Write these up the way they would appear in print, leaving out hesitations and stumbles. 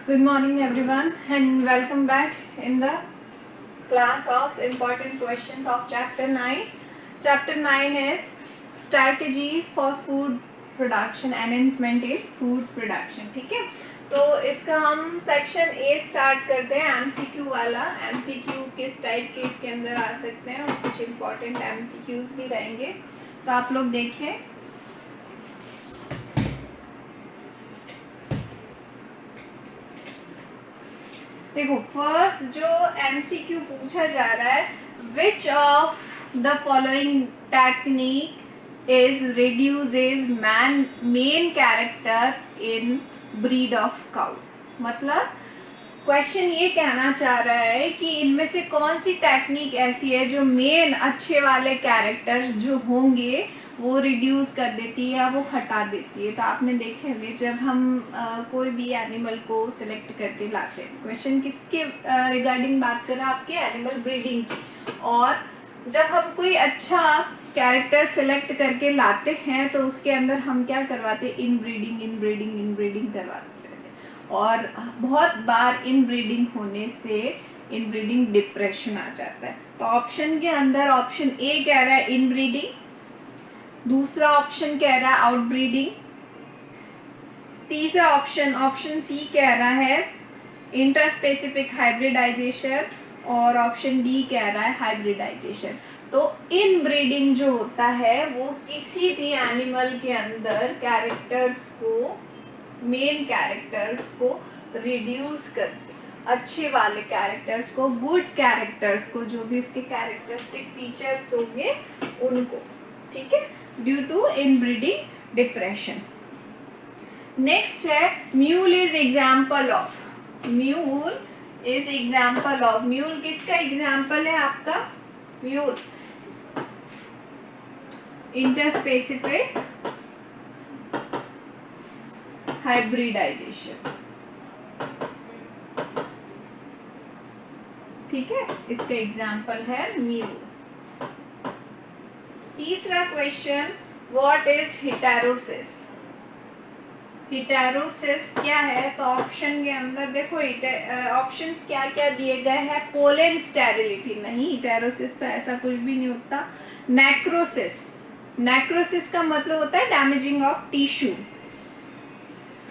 Good morning everyone and welcome back in the class of important questions of chapter 9. Chapter 9 is strategies for food production enhancement in food production. ठीक है, तो इसका हम section A start करते हैं MCQ वाला. MCQ किस type के इसके अंदर आ सकते हैं और कुछ इम्पोर्टेंट एमसीक्यूज भी रहेंगे, तो आप लोग देखिए. देखो फर्स्ट जो एमसीक्यू पूछा जा रहा है, which of the following technique is reduces main character in breed of cow. मतलब क्वेश्चन ये कहना चाह रहा है कि इनमें से कौन सी टेक्निक ऐसी है जो मेन अच्छे वाले कैरेक्टर्स जो होंगे वो रिड्यूस कर देती है या वो हटा देती है. तो आपने देखे होंगे जब हम कोई भी एनिमल को सिलेक्ट करके लाते हैं, क्वेश्चन किसके रिगार्डिंग बात कर रहे हैं, आपके एनिमल ब्रीडिंग की. और जब हम कोई अच्छा कैरेक्टर सिलेक्ट करके लाते हैं तो उसके अंदर हम क्या करवाते हैं, इनब्रीडिंग करवाते हैं. और बहुत बार इनब्रीडिंग होने से इनब्रीडिंग डिप्रेशन आ जाता है. तो ऑप्शन के अंदर ऑप्शन ए कह रहा है इनब्रीडिंग, दूसरा ऑप्शन कह रहा है आउटब्रीडिंग, तीसरा ऑप्शन सी कह रहा है इंटरस्पेसिफिक हाइब्रिडाइजेशन और ऑप्शन डी कह रहा है हाइब्रिडाइजेशन. तो इनब्रीडिंग जो होता है वो किसी भी एनिमल के अंदर कैरेक्टर्स को, मेन कैरेक्टर्स को रिड्यूस करते, अच्छे वाले कैरेक्टर्स को, गुड कैरेक्टर्स को, जो भी उसके कैरेक्टरिस्टिक फीचर्स होंगे उनको. ठीक है, due to inbreeding depression. Next है mule is example of. Mule is example of. Mule किसका एग्जाम्पल है आपका? Mule interspecific hybridisation. ठीक है, इसका एग्जाम्पल है म्यूल. तीसरा question, what is heterosis. Heterosis क्या है? तो ऑप्शन के अंदर देखो ऑप्शंस क्या क्या दिए गए हैं. पोलन स्टेरिलिटी नहीं, हिटेरोसिस पे ऐसा कुछ भी नहीं होता. नेक्रोसिस, नेक्रोसिस का मतलब होता है damaging of tissue.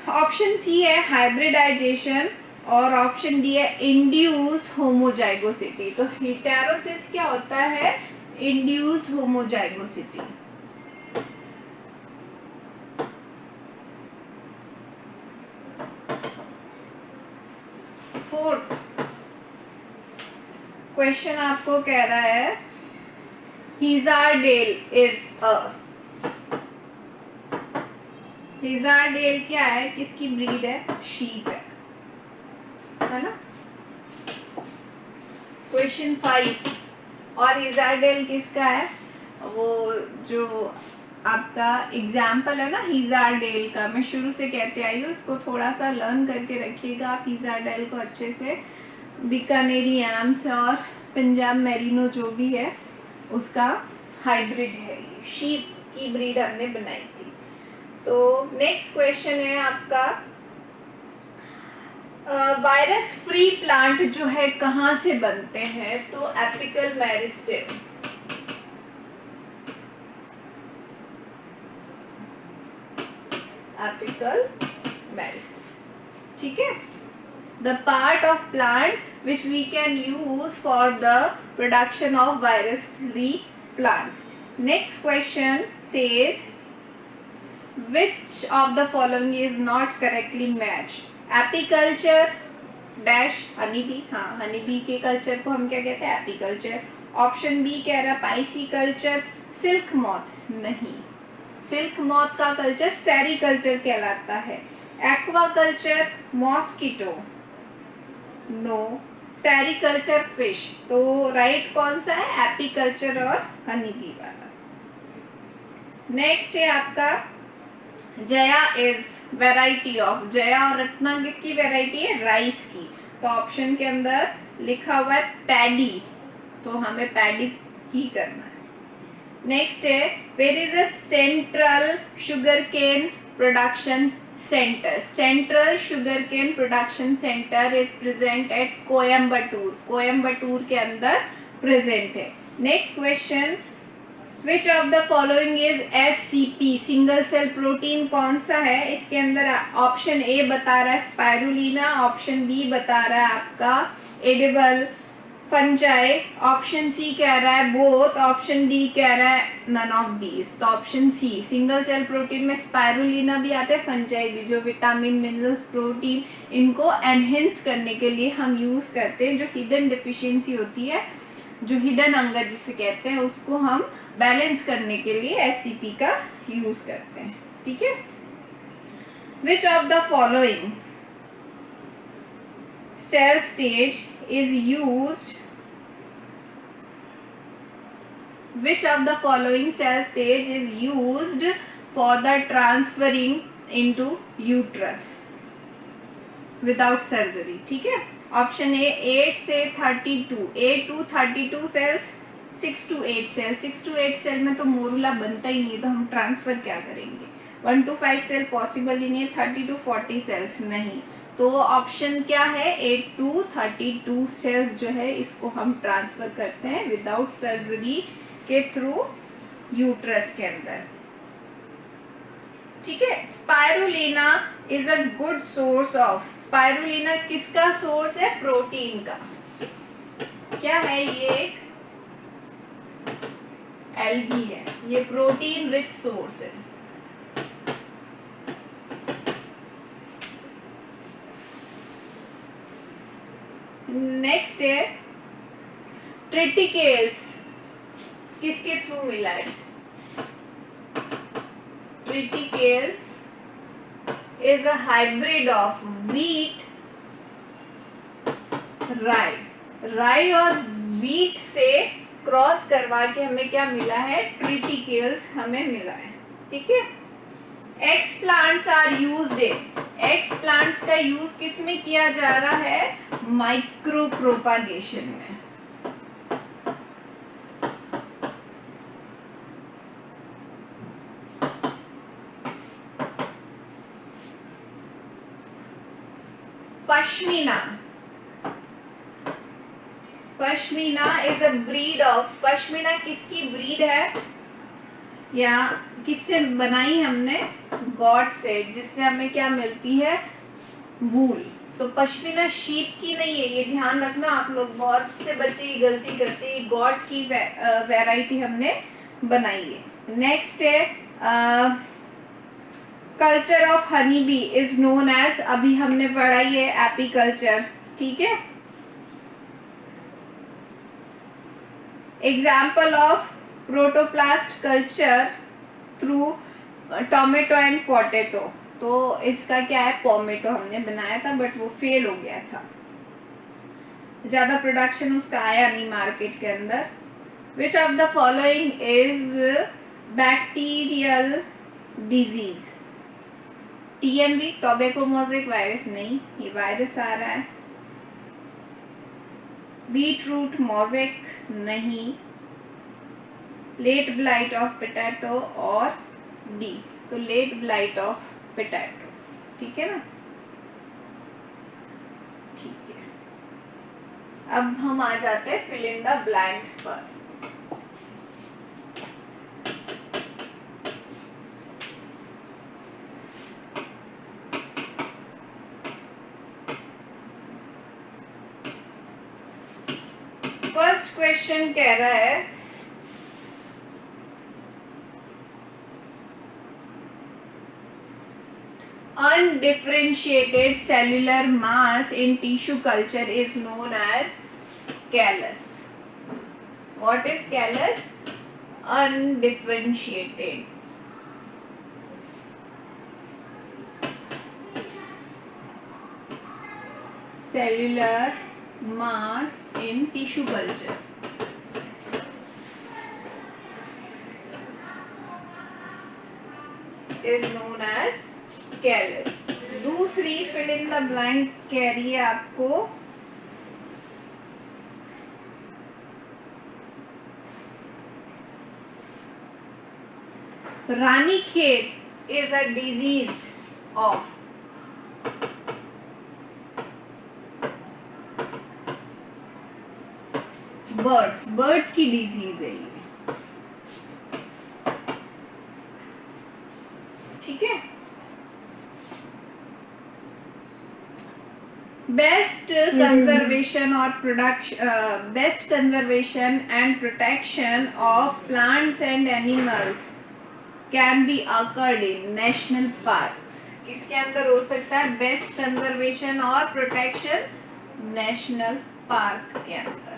Option C है हाइब्रिडाइजेशन और ऑप्शन डी है इंड्यूस होमोजाइगोसिटी. तो हिटेरोसिस क्या होता है? Induce homozygosity. फोर्थ क्वेश्चन आपको कह रहा है हिजारडेल इज अ. हिजारडेल क्या है, किसकी ब्रीड है? शीप है ना. क्वेश्चन 5, और हिजारडेल किसका है? वो जो आपका एग्जाम्पल है ना हिजारडेल का, मैं शुरू से कहते आई हूँ, उसको थोड़ा सा लर्न करके रखिएगा आप हिजारडेल को अच्छे से. बीकानेरी एम्स और पंजाब मेरिनो जो भी है उसका हाइब्रिड है, ये शीप की ब्रीड हमने बनाई थी. तो नेक्स्ट क्वेश्चन है आपका वायरस फ्री प्लांट जो है कहाँ से बनते हैं? तो एपिकल मेरिस्टेम. Apical meristem. ठीक है, the part of plant which we can use for the production of virus free plants. Next question says which of the following is not correctly matched. Apiculture dash honeybee. हाँ, honeybee के culture को हम क्या कहते हैं? Apiculture. Option B कह रहा है पाइसीकल्चर. सिल्क मॉथ नहीं, सिल्क मॉथ का कल्चर सेरिकल्चर कहलाता है. Aquaculture mosquito no, sericulture fish. तो राइट कौन सा है? एपीकल्चर और हनीबी वाला. नेक्स्ट है आपका Jaya is variety of. Jaya और रत्ना किसकी वेराइटी है? राइस की. तो ऑप्शन के अंदर लिखा हुआ है पैडी, तो हमें पैडी ही करना है. नेक्स्ट है where is a central sugar cane production center. Central sugarcane production center is present at Coimbatore. Coimbatore के अंदर present है. Next question, which of the following is SCP, single cell protein कौन सा है? इसके अंदर ऑप्शन ए बता रहा है स्पाइरुलिना, ऑप्शन बी बता रहा है आपका एडिबल फंजाई, ऑप्शन सी कह रहा है बोथ, ऑप्शन डी कह रहा है नन ऑफ दीज. तो option C, single cell protein में स्पाइरुलिना भी आते हैं, फंजाई भी, जो विटामिन मिनरल्स प्रोटीन इनको एनहेंस करने के लिए हम यूज करते हैं. जो हिडन डिफिशियंसी होती है, जो हिडन अंगर जिसे कहते हैं, उसको हम बैलेंस करने के लिए एससीपी का यूज करते हैं. ठीक है. Which of the following cell stage is used, which of the following cell stage is used for the transferring into uterus without surgery? ठीक है. ऑप्शन ए 8 से 32, 8 to 32 cells, 6 to 8 cell. 6 to 8 cell में तो morula बनता ही नहीं है, तो हम ट्रांसफर क्या करेंगे? 1 to 5 सेल पॉसिबल ही नहीं है. 30 to 40 सेल्स नहीं. तो ऑप्शन क्या है? 8 to 32 सेल्स जो है इसको हम ट्रांसफर करते हैं विदाउट सर्जरी के थ्रू यूट्रस के अंदर. ठीक है. Spirulina is a good source of, spirulina किसका सोर्स है? प्रोटीन का. क्या है ये? एल्गी है, ये प्रोटीन रिच सोर्स है. नेक्स्ट है ट्रिटिकेल्स, किसके थ्रू मिला है? Triticales is a hybrid of wheat, rye. Rye और व्हीट से क्रॉस करवा के हमें क्या मिला है? ट्रिटिकेल्स हमें मिला है. ठीक है. Explants are used in, explants का यूज किस में किया जा रहा है? माइक्रो प्रोपागेशन में. Pashmina, pashmina is a breed of, pashmina किसकी ब्रीड है या किससे बनाई हमने? गॉड से, जिससे हमें क्या मिलती है? वूल. तो पश्मीना शीप की नहीं है, ये ध्यान रखना आप लोग. बहुत से बच्चे ये गलती करते हैं, गॉड की वैरायटी हमने बनाई है. नेक्स्ट है culture of honey bee is known as, अभी हमने पढ़ाई है एपीकल्चर. ठीक है. Example of protoplast culture through tomato and potato. तो इसका क्या है? पोमेटो हमने बनाया था बट वो फेल हो गया था, ज्यादा प्रोडक्शन उसका आया नहीं मार्केट के अंदर. Which of the following is bacterial disease? TMV, tobacco mosaic virus नहीं, ये वायरस आ रहा है. बीट रूट मोज़ेक नहीं. लेट ब्लाइट ऑफ पोटैटो और डी. तो लेट ब्लाइट ऑफ पोटैटो. ठीक है ना. ठीक है. अब हम आ जाते हैं फिल इन द ब्लैंक्स पर. फर्स्ट क्वेश्चन कह रहा है undifferentiated cellular mass in tissue culture is known as callus. What is callus? Undifferentiated. Cellular mass in tissue culture. Is known as callus. दूसरी फिल इन द ब्लैंक कह रही है आपको Ranikhet is a disease of birds की disease है ये, ठीक है। बेस्ट कंजर्वेशन और production, best conservation and protection of plants and animals can be occurred in national parks. किसके अंदर हो सकता है बेस्ट कंजर्वेशन और प्रोटेक्शन? नेशनल पार्क के अंदर।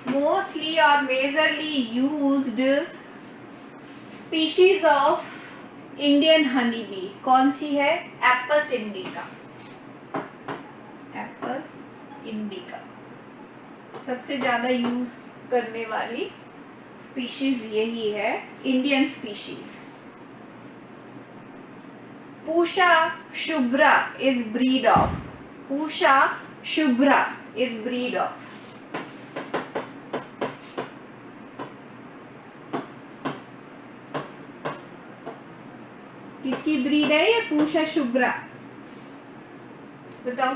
Mostly or majorly used species of Indian honeybee कौन सी है? Apis indica। Apis indica सबसे ज्यादा यूज करने वाली स्पीशीज यही है, Indian species. Pusa Shubhra is breed of, Pusa Shubhra is breed of, किसकी ब्रीड है ये पूषा शुभ्रा? बताओ।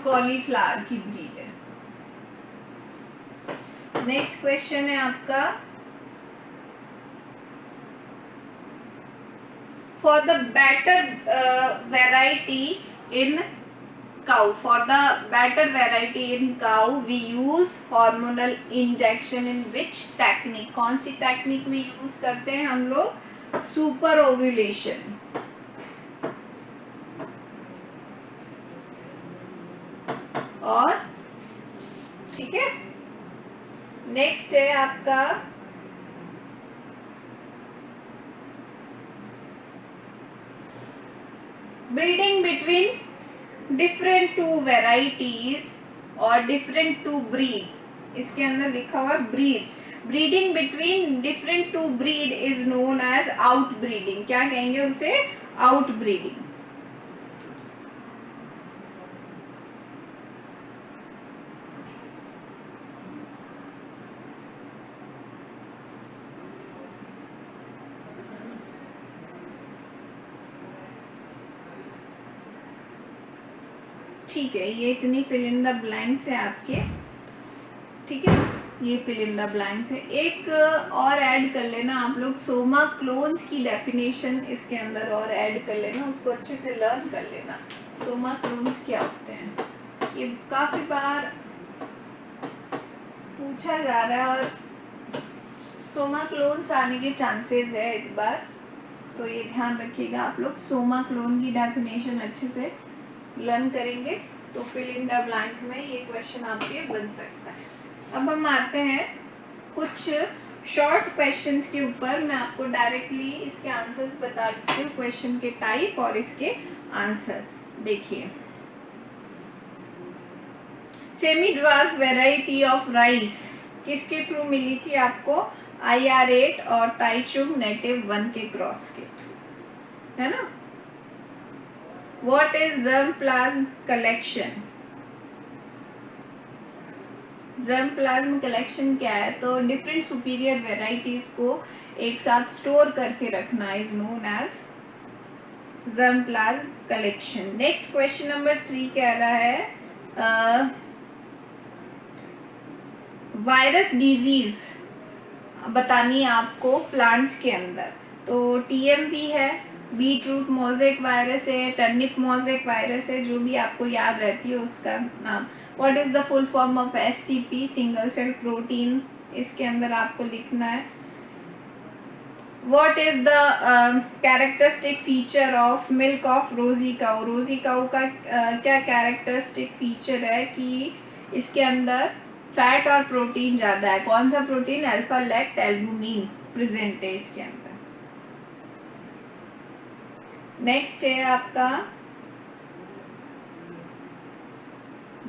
कॉलीफ्लावर की ब्रीड है। नेक्स्ट क्वेश्चन है आपका, for the better variety in cow, for the better variety in cow we use hormonal injection in which technique? कौन सी technique में यूज करते हैं हम लोग? Super ovulation. और ठीक है, नेक्स्ट है आपका breeding between different two varieties और डिफरेंट टू ब्रीड्स। इसके अंदर लिखा हुआ breeds. Breeding between different two breed is known as out breeding. क्या कहेंगे उसे? Out breeding. ठीक है, ये इतनी फिल इन द ब्लैंक्स है आपके, ठीक है, ये फिल इन द ब्लैंक्स है। एक और ऐड कर लेना आप लोग, सोमा क्लोन्स की डेफिनेशन इसके अंदर और ऐड कर लेना, उसको अच्छे से लर्न कर लेना। सोमा क्लोन्स क्या होते हैं, ये काफ़ी बार पूछा जा रहा है और सोमा क्लोन्स आने के चांसेस है इस बार, तो ये ध्यान रखिएगा आप लोग। सोमा क्लोन की डेफिनेशन अच्छे से लर्न करेंगे तो फिल इन द ब्लैंक में ये क्वेश्चन आपके बन सकता है। अब हम आते हैं कुछ शॉर्ट क्वेश्चंस के ऊपर। मैं आपको डायरेक्टली इसके आंसर्स बता देती हूँ, क्वेश्चन के टाइप और इसके आंसर। देखिए, semi dwarf variety of rice किसके थ्रू मिली थी आपको? IR8 और टाइचुंग नेटिव 1 के क्रॉस के थ्रू, है ना। What is germplasm collection? germplasm collection क्या है? तो डिफरेंट सुपीरियर वेराइटीज को एक साथ स्टोर करके रखना is known as germplasm collection। Next question number 3 कह रहा है वायरस डिजीज बतानी है आपको प्लांट्स के अंदर। तो TMV है, बीट रूट मोज़ेक वायरस है, टर्निप मोज़ेक वायरस है, जो भी आपको याद रहती है उसका नाम। What is the full form of SCP? Single cell protein, इसके अंदर आपको लिखना है। What is the characteristic feature of milk of Rosie cow? रोजी काऊ का क्या कैरेक्टरिस्टिक फीचर है कि इसके अंदर फैट और प्रोटीन ज़्यादा है। कौन सा प्रोटीन? अल्फा लैक्ट एल्बुमिन प्रेजेंट है इसके अंदर। नेक्स्ट है आपका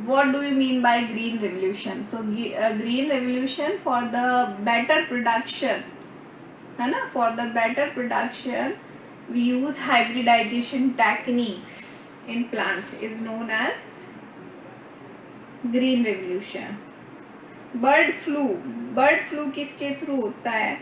what do you mean by green revolution? So green revolution for the better production, है ना, for the better production we use hybridization techniques in plant is known as green revolution. Bird flu किसके through होता है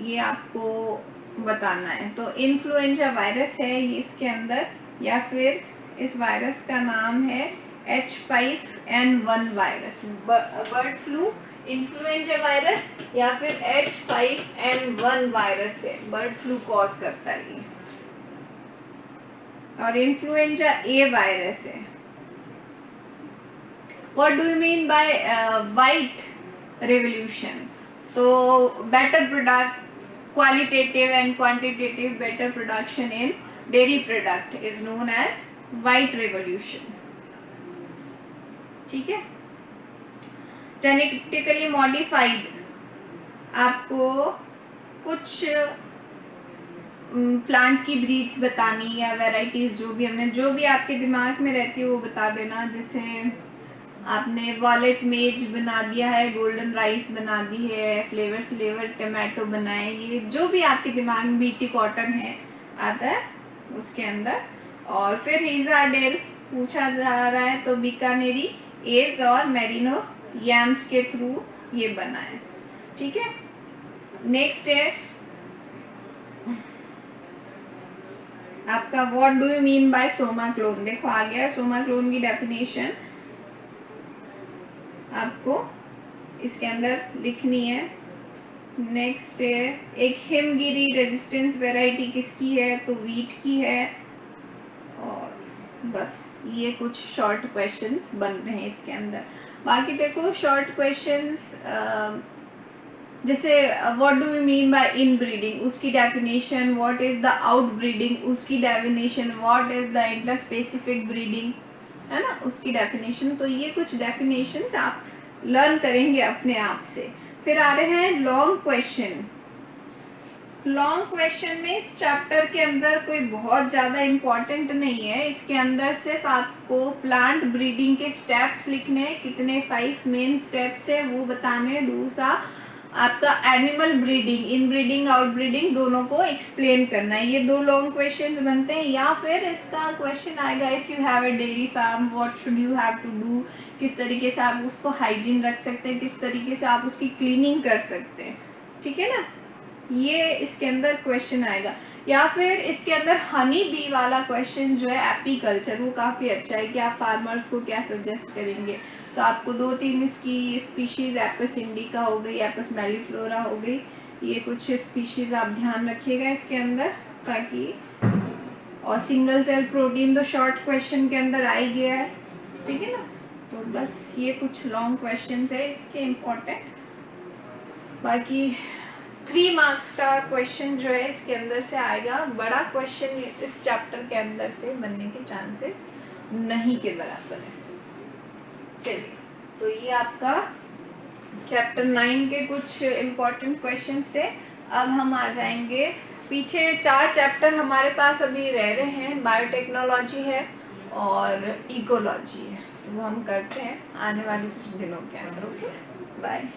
ये आपको बताना है। तो इन्फ्लुएंजा वायरस है ये इसके अंदर, या फिर इस वायरस का नाम है H5N1 virus. Bird flu, influenza virus या फिर H5N1 वायरस है बर्ड फ्लू कॉज करता है ये। और इन्फ्लुएंजा ए वायरस है। What do you mean by white revolution? तो better product, qualitative and quantitative better production in dairy product is known as white revolution. ठीक है। जेनेटिकली मॉडिफाइड, आपको कुछ प्लांट की ब्रीड्स बतानी या वैरायटीज जो भी आपके दिमाग में रहती है वो बता देना। जैसे आपने वॉलेट मेज बना दिया है, गोल्डन राइस बना दी है, फ्लेवर टमाटो बनाए, ये जो भी आपके दिमाग में, बीटी कॉटन है आता है उसके अंदर। और फिर हीजाडेल पूछा जा रहा है तो बीकानेरी एज और मेरिनो यम्स के थ्रू ये बना है। ठीक है। नेक्स्ट है आपका what do you mean bye Soma clone. देखो आ गया सोमा क्लोन की डेफिनेशन, आपको इसके अंदर लिखनी है। नेक्स्ट है एक हिमगिरी रेजिस्टेंस वैरायटी किसकी है, तो वीट की है। और बस ये कुछ शॉर्ट क्वेश्चंस बन रहे हैं इसके अंदर। बाकी देखो शॉर्ट क्वेश्चंस जैसे what do you mean by in breeding, उसकी definition. What is the out breeding, उसकी definition. What is the interspecific breeding, है ना, उसकी डेफिनेशन। तो ये कुछ डेफिनेशंस आप लर्न करेंगे अपने आप से। फिर आ रहे हैं लॉन्ग क्वेश्चन। लॉन्ग क्वेश्चन में इस चैप्टर के अंदर कोई बहुत ज़्यादा इम्पोर्टेंट नहीं है। इसके अंदर सिर्फ आपको प्लांट ब्रीडिंग के स्टेप्स लिखने हैं, कितने 5 मेन स्टेप्स है वो बताने हैं। दूसरा आपका एनिमल ब्रीडिंग, इन ब्रीडिंग आउट ब्रीडिंग दोनों को एक्सप्लेन करना है। ये 2 लॉन्ग क्वेश्चंस बनते हैं। या फिर इसका क्वेश्चन आएगा if you have a dairy farm what should you have to do, किस तरीके से आप उसको हाइजीन रख सकते हैं, किस तरीके से आप उसकी क्लीनिंग कर सकते हैं। ठीक है ना, ये इसके अंदर क्वेश्चन आएगा। या फिर इसके अंदर हनी बी वाला क्वेश्चन जो है एपीकल्चर, वो काफ़ी अच्छा है कि आप फार्मर्स को क्या सजेस्ट करेंगे। तो आपको 2-3 इसकी स्पीशीज़, एपस इंडिका हो गई, एपस मेलिफ्लोरा हो गई, ये कुछ स्पीशीज़ आप ध्यान रखिएगा इसके अंदर ताकि। और सिंगल सेल प्रोटीन तो शॉर्ट क्वेश्चन के अंदर आ ही गया है। ठीक है ना, तो बस ये कुछ लॉन्ग क्वेश्चन है इसके इम्पोर्टेंट। बाकी 3 मार्क्स का क्वेश्चन जो है इसके अंदर से आएगा। बड़ा क्वेश्चन इस चैप्टर के अंदर से बनने के चांसेस नहीं के बराबर है। चलिए, तो ये आपका चैप्टर 9 के कुछ इम्पोर्टेंट क्वेश्चंस थे। अब हम आ जाएंगे पीछे 4 चैप्टर हमारे पास अभी रह रहे हैं। बायोटेक्नोलॉजी है और इकोलॉजी है, तो वो हम करते हैं आने वाले कुछ दिनों के अंदर। Okay, bye.